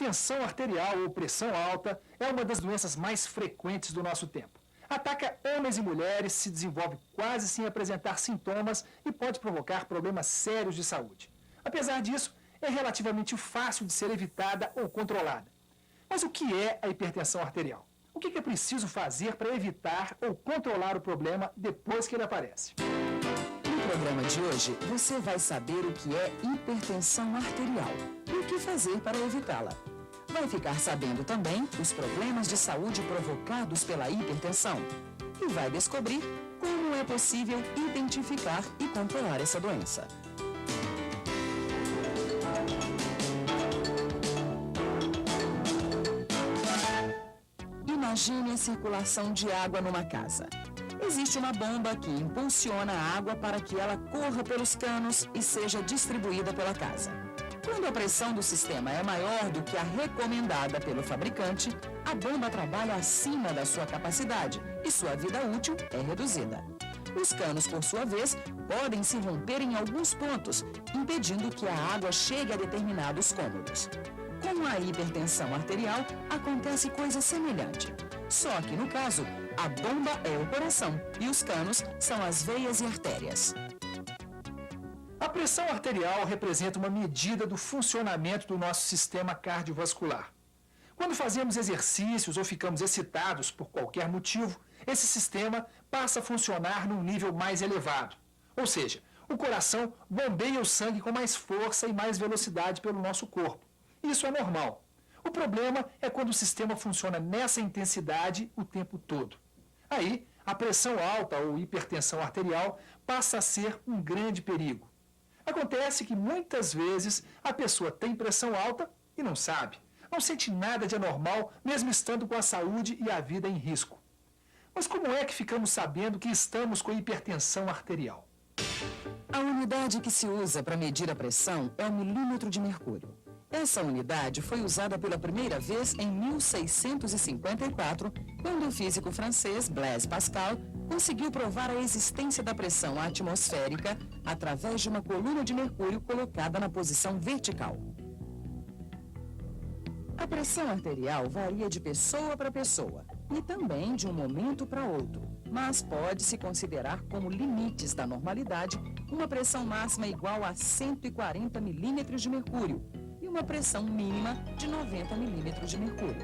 hipertensão arterial ou pressão alta é uma das doenças mais frequentes do nosso tempo. Ataca homens e mulheres, se desenvolve quase sem apresentar sintomas e pode provocar problemas sérios de saúde. Apesar disso, é relativamente fácil de ser evitada ou controlada. Mas o que é a hipertensão arterial? O que é preciso fazer para evitar ou controlar o problema depois que ele aparece? No programa de hoje, você vai saber o que é hipertensão arterial e o que fazer para evitá-la. Vai ficar sabendo também os problemas de saúde provocados pela hipertensão e vai descobrir como é possível identificar e controlar essa doença. Imagine a circulação de água numa casa. Existe uma bomba que impulsiona a água para que ela corra pelos canos e seja distribuída pela casa. Quando a pressão do sistema é maior do que a recomendada pelo fabricante, a bomba trabalha acima da sua capacidade e sua vida útil é reduzida. Os canos, por sua vez, podem se romper em alguns pontos, impedindo que a água chegue a determinados cômodos. Com a hipertensão arterial, acontece coisa semelhante. Só que, no caso, a bomba é o coração e os canos são as veias e artérias. A pressão arterial representa uma medida do funcionamento do nosso sistema cardiovascular. Quando fazemos exercícios ou ficamos excitados por qualquer motivo, esse sistema passa a funcionar num nível mais elevado. Ou seja, o coração bombeia o sangue com mais força e mais velocidade pelo nosso corpo. Isso é normal. O problema é quando o sistema funciona nessa intensidade o tempo todo. Aí, a pressão alta ou hipertensão arterial passa a ser um grande perigo. Acontece que muitas vezes a pessoa tem pressão alta e não sabe. Não sente nada de anormal, mesmo estando com a saúde e a vida em risco. Mas como é que ficamos sabendo que estamos com hipertensão arterial? A unidade que se usa para medir a pressão é o milímetro de mercúrio. Essa unidade foi usada pela primeira vez em 1654, quando o físico francês Blaise Pascal conseguiu provar a existência da pressão atmosférica através de uma coluna de mercúrio colocada na posição vertical. A pressão arterial varia de pessoa para pessoa e também de um momento para outro, mas pode-se considerar como limites da normalidade uma pressão máxima igual a 140 milímetros de mercúrio e uma pressão mínima de 90 milímetros de mercúrio.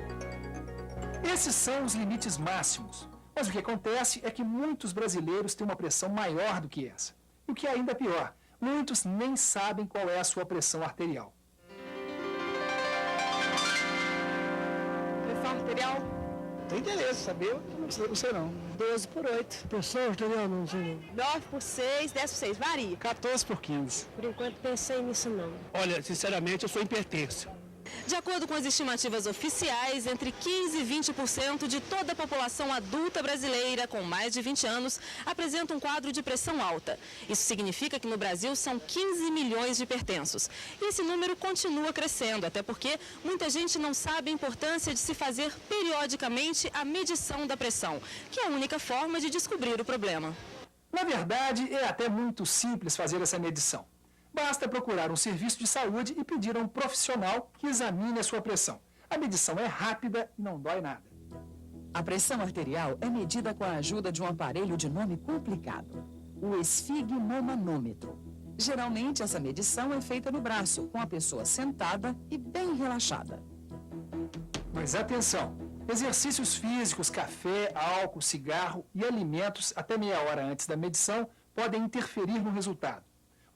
Esses são os limites máximos, mas o que acontece é que muitos brasileiros têm uma pressão maior do que essa. E o que é ainda pior, muitos nem sabem qual é a sua pressão arterial. Pressão arterial? Tem interesse, saber? Não sei não. 12 por 8. Pressão arterial não sei não. 9 por 6, 10 por 6, varia. 14 por 15. Por enquanto pensei nisso não. Olha, sinceramente, eu sou hipertenso. De acordo com as estimativas oficiais, entre 15% e 20% de toda a população adulta brasileira com mais de 20 anos apresenta um quadro de pressão alta. Isso significa que no Brasil são 15 milhões de hipertensos. E esse número continua crescendo, até porque muita gente não sabe a importância de se fazer periodicamente a medição da pressão, que é a única forma de descobrir o problema. Na verdade, é até muito simples fazer essa medição. Basta procurar um serviço de saúde e pedir a um profissional que examine a sua pressão. A medição é rápida e não dói nada. A pressão arterial é medida com a ajuda de um aparelho de nome complicado, o esfigmomanômetro. Geralmente, essa medição é feita no braço, com a pessoa sentada e bem relaxada. Mas atenção! Exercícios físicos, café, álcool, cigarro e alimentos até meia hora antes da medição podem interferir no resultado.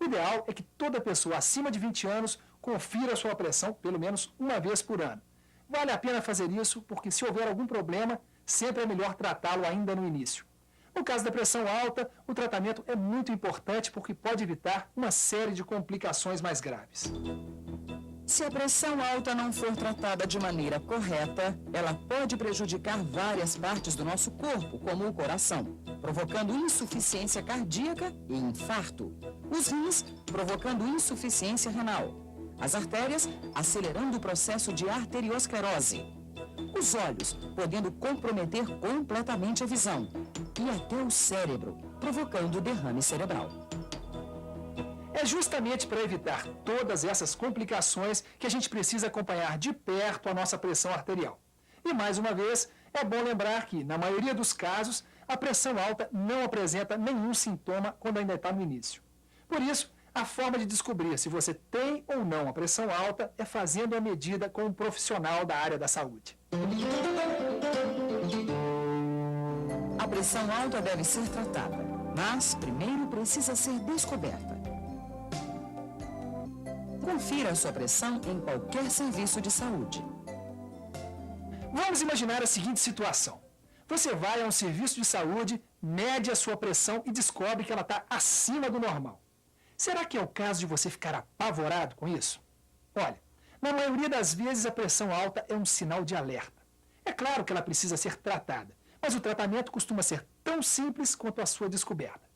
O ideal é que toda pessoa acima de 20 anos confira a sua pressão pelo menos uma vez por ano. Vale a pena fazer isso porque se houver algum problema, sempre é melhor tratá-lo ainda no início. No caso da pressão alta, o tratamento é muito importante porque pode evitar uma série de complicações mais graves. Se a pressão alta não for tratada de maneira correta, ela pode prejudicar várias partes do nosso corpo, como o coração, provocando insuficiência cardíaca e infarto. Os rins, provocando insuficiência renal. As artérias, acelerando o processo de arteriosclerose. Os olhos, podendo comprometer completamente a visão. E até o cérebro, provocando derrame cerebral. É justamente para evitar todas essas complicações que a gente precisa acompanhar de perto a nossa pressão arterial. E, mais uma vez, é bom lembrar que, na maioria dos casos, a pressão alta não apresenta nenhum sintoma quando ainda está no início. Por isso, a forma de descobrir se você tem ou não a pressão alta é fazendo a medida com um profissional da área da saúde. A pressão alta deve ser tratada, mas primeiro precisa ser descoberta. Confira a sua pressão em qualquer serviço de saúde. Vamos imaginar a seguinte situação. Você vai a um serviço de saúde, mede a sua pressão e descobre que ela está acima do normal. Será que é o caso de você ficar apavorado com isso? Olha, na maioria das vezes a pressão alta é um sinal de alerta. É claro que ela precisa ser tratada, mas o tratamento costuma ser tão simples quanto a sua descoberta.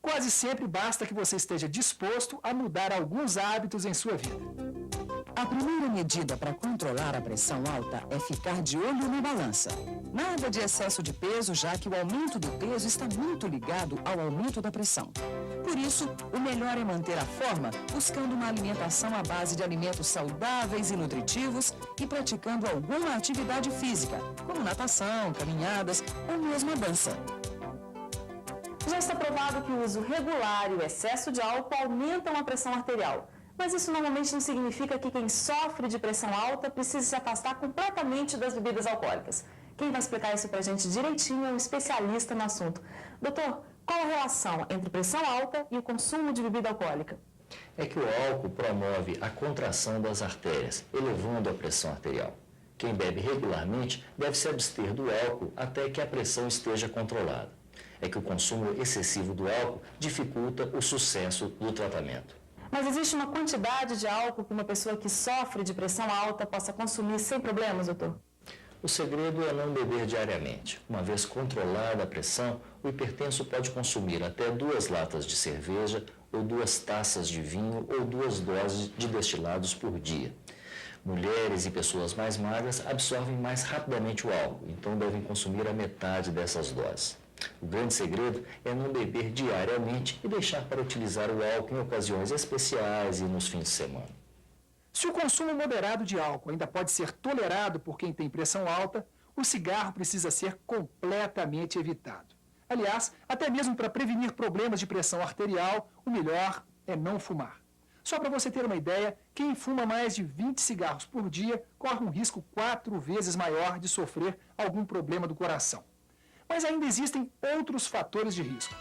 Quase sempre basta que você esteja disposto a mudar alguns hábitos em sua vida. A primeira medida para controlar a pressão alta é ficar de olho na balança. Nada de excesso de peso, já que o aumento do peso está muito ligado ao aumento da pressão. Por isso, o melhor é manter a forma buscando uma alimentação à base de alimentos saudáveis e nutritivos e praticando alguma atividade física, como natação, caminhadas ou mesmo a dança. Já está provado que o uso regular e o excesso de álcool aumentam a pressão arterial. Mas isso normalmente não significa que quem sofre de pressão alta precisa se afastar completamente das bebidas alcoólicas. Quem vai explicar isso pra gente direitinho é um especialista no assunto. Doutor, qual a relação entre pressão alta e o consumo de bebida alcoólica? É que o álcool promove a contração das artérias, elevando a pressão arterial. Quem bebe regularmente deve se abster do álcool até que a pressão esteja controlada. É que o consumo excessivo do álcool dificulta o sucesso do tratamento. Mas existe uma quantidade de álcool que uma pessoa que sofre de pressão alta possa consumir sem problemas, doutor? O segredo é não beber diariamente. Uma vez controlada a pressão, o hipertenso pode consumir até 2 latas de cerveja, ou 2 taças de vinho, ou 2 doses de destilados por dia. Mulheres e pessoas mais magras absorvem mais rapidamente o álcool, então devem consumir a metade dessas doses. O grande segredo é não beber diariamente e deixar para utilizar o álcool em ocasiões especiais e nos fins de semana. Se o consumo moderado de álcool ainda pode ser tolerado por quem tem pressão alta, o cigarro precisa ser completamente evitado. Aliás, até mesmo para prevenir problemas de pressão arterial, o melhor é não fumar. Só para você ter uma ideia, quem fuma mais de 20 cigarros por dia corre um risco 4 vezes maior de sofrer algum problema do coração. Mas ainda existem outros fatores de risco.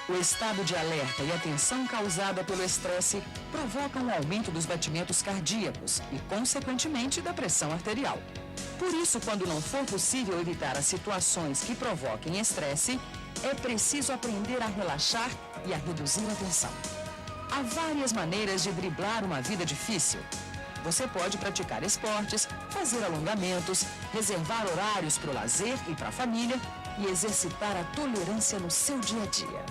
O estado de alerta e a tensão causada pelo estresse provocam um aumento dos batimentos cardíacos e, consequentemente, da pressão arterial. Por isso, quando não for possível evitar as situações que provoquem estresse, é preciso aprender a relaxar e a reduzir a tensão. Há várias maneiras de driblar uma vida difícil. Você pode praticar esportes, fazer alongamentos, reservar horários para o lazer e para a família e exercitar a tolerância no seu dia a dia.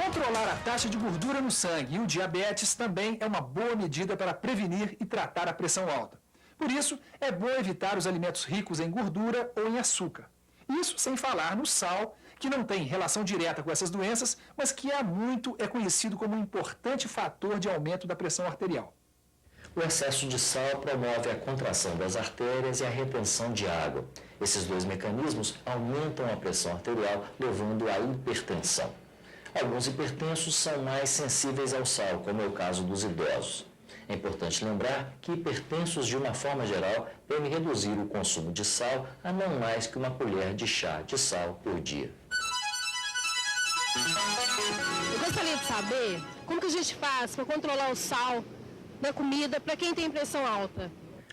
Controlar a taxa de gordura no sangue e o diabetes também é uma boa medida para prevenir e tratar a pressão alta. Por isso, é bom evitar os alimentos ricos em gordura ou em açúcar. Isso sem falar no sal, que não tem relação direta com essas doenças, mas que há muito é conhecido como um importante fator de aumento da pressão arterial. O excesso de sal promove a contração das artérias e a retenção de água. Esses 2 mecanismos aumentam a pressão arterial, levando à hipertensão. Alguns hipertensos são mais sensíveis ao sal, como é o caso dos idosos. É importante lembrar que hipertensos, de uma forma geral, devem reduzir o consumo de sal a não mais que 1 colher de chá de sal por dia. Eu gostaria de saber como que a gente faz para controlar o sal da comida para quem tem pressão alta.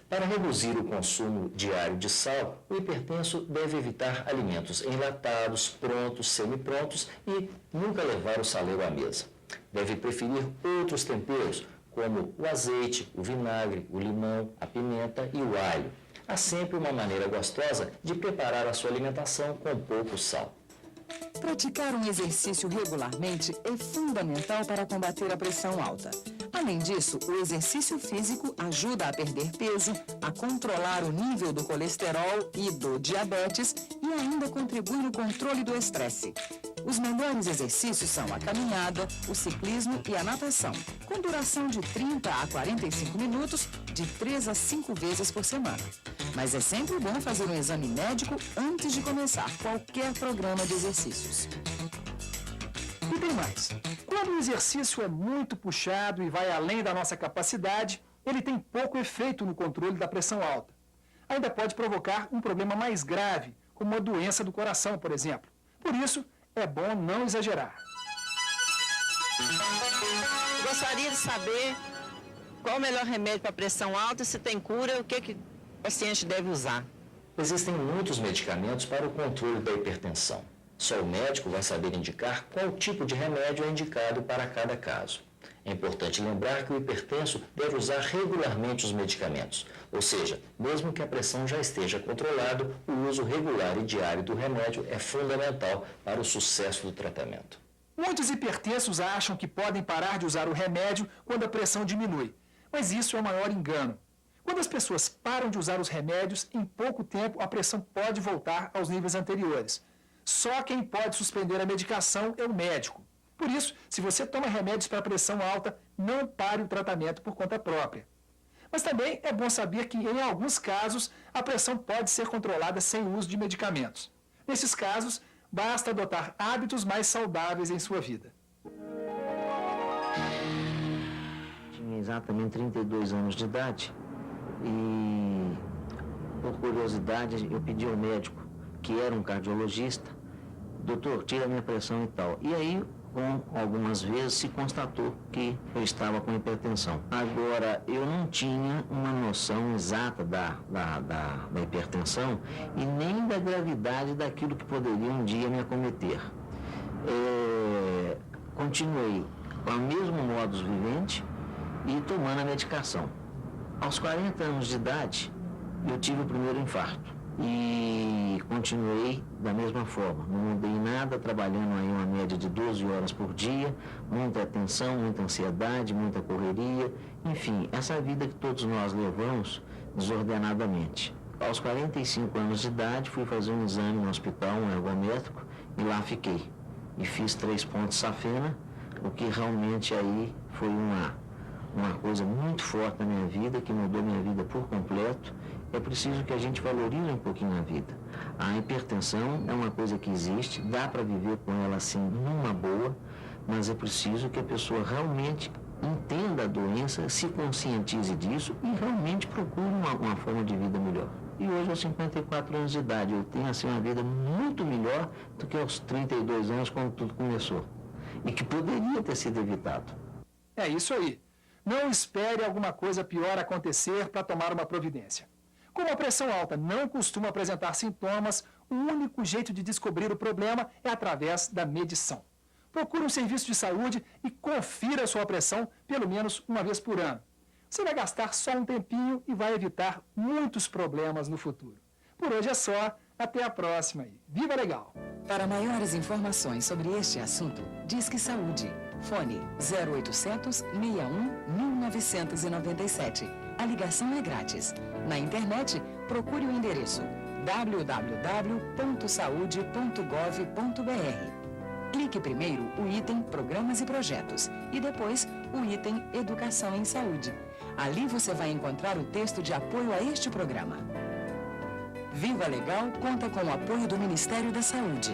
Para reduzir o consumo diário de sal, o hipertenso deve evitar alimentos enlatados, prontos, semiprontos e nunca levar o saleiro à mesa. Deve preferir outros temperos, como o azeite, o vinagre, o limão, a pimenta e o alho. Há sempre uma maneira gostosa de preparar a sua alimentação com pouco sal. Praticar um exercício regularmente é fundamental para combater a pressão alta. Além disso, o exercício físico ajuda a perder peso, a controlar o nível do colesterol e do diabetes e ainda contribui no controle do estresse. Os melhores exercícios são a caminhada, o ciclismo e a natação, com duração de 30 a 45 minutos, de 3 a 5 vezes por semana. Mas é sempre bom fazer um exame médico antes de começar qualquer programa de exercícios. E tem mais. Quando o exercício é muito puxado e vai além da nossa capacidade, ele tem pouco efeito no controle da pressão alta. Ainda pode provocar um problema mais grave, como uma doença do coração, por exemplo. Por isso, é bom não exagerar. Gostaria de saber qual o melhor remédio para pressão alta, se tem cura, o que o paciente deve usar. Existem muitos medicamentos para o controle da hipertensão. Só o médico vai saber indicar qual tipo de remédio é indicado para cada caso. É importante lembrar que o hipertenso deve usar regularmente os medicamentos, ou seja, mesmo que a pressão já esteja controlada, o uso regular e diário do remédio é fundamental para o sucesso do tratamento. Muitos hipertensos acham que podem parar de usar o remédio quando a pressão diminui, mas isso é o maior engano. Quando as pessoas param de usar os remédios, em pouco tempo a pressão pode voltar aos níveis anteriores. Só quem pode suspender a medicação é o médico. Por isso, se você toma remédios para pressão alta, não pare o tratamento por conta própria. Mas também é bom saber que, em alguns casos, a pressão pode ser controlada sem o uso de medicamentos. Nesses casos, basta adotar hábitos mais saudáveis em sua vida. Tinha exatamente 32 anos de idade e, por curiosidade, eu pedi ao médico, que era um cardiologista, doutor, tira a minha pressão e tal. E aí, algumas vezes, se constatou que eu estava com hipertensão. Agora, eu não tinha uma noção exata da hipertensão e nem da gravidade daquilo que poderia um dia me acometer. Continuei com o mesmo modus vivendi e tomando a medicação. Aos 40 anos de idade, eu tive o primeiro infarto. E continuei da mesma forma, não mudei nada, trabalhando aí uma média de 12 horas por dia, muita atenção, muita ansiedade, muita correria, enfim, essa vida que todos nós levamos desordenadamente. Aos 45 anos de idade, fui fazer um exame no hospital, um ergométrico, e lá fiquei. E fiz 3 pontos safena, o que realmente aí foi uma coisa muito forte na minha vida, que mudou minha vida por completo. É preciso que a gente valorize um pouquinho a vida. A hipertensão é uma coisa que existe, dá para viver com ela assim numa boa, mas é preciso que a pessoa realmente entenda a doença, se conscientize disso e realmente procure uma forma de vida melhor. E hoje, aos 54 anos de idade, eu tenho assim uma vida muito melhor do que aos 32 anos, quando tudo começou. E que poderia ter sido evitado. É isso aí. Não espere alguma coisa pior acontecer para tomar uma providência. Como a pressão alta não costuma apresentar sintomas, o único jeito de descobrir o problema é através da medição. Procure um serviço de saúde e confira sua pressão pelo menos uma vez por ano. Você vai gastar só um tempinho e vai evitar muitos problemas no futuro. Por hoje é só. Até a próxima. Viva Legal! Para maiores informações sobre este assunto, Disque Saúde. Fone 0800 61 1997. A ligação é grátis. Na internet, procure o endereço www.saude.gov.br. Clique primeiro o item Programas e Projetos e depois o item Educação em Saúde. Ali você vai encontrar o texto de apoio a este programa. Viva Legal conta com o apoio do Ministério da Saúde.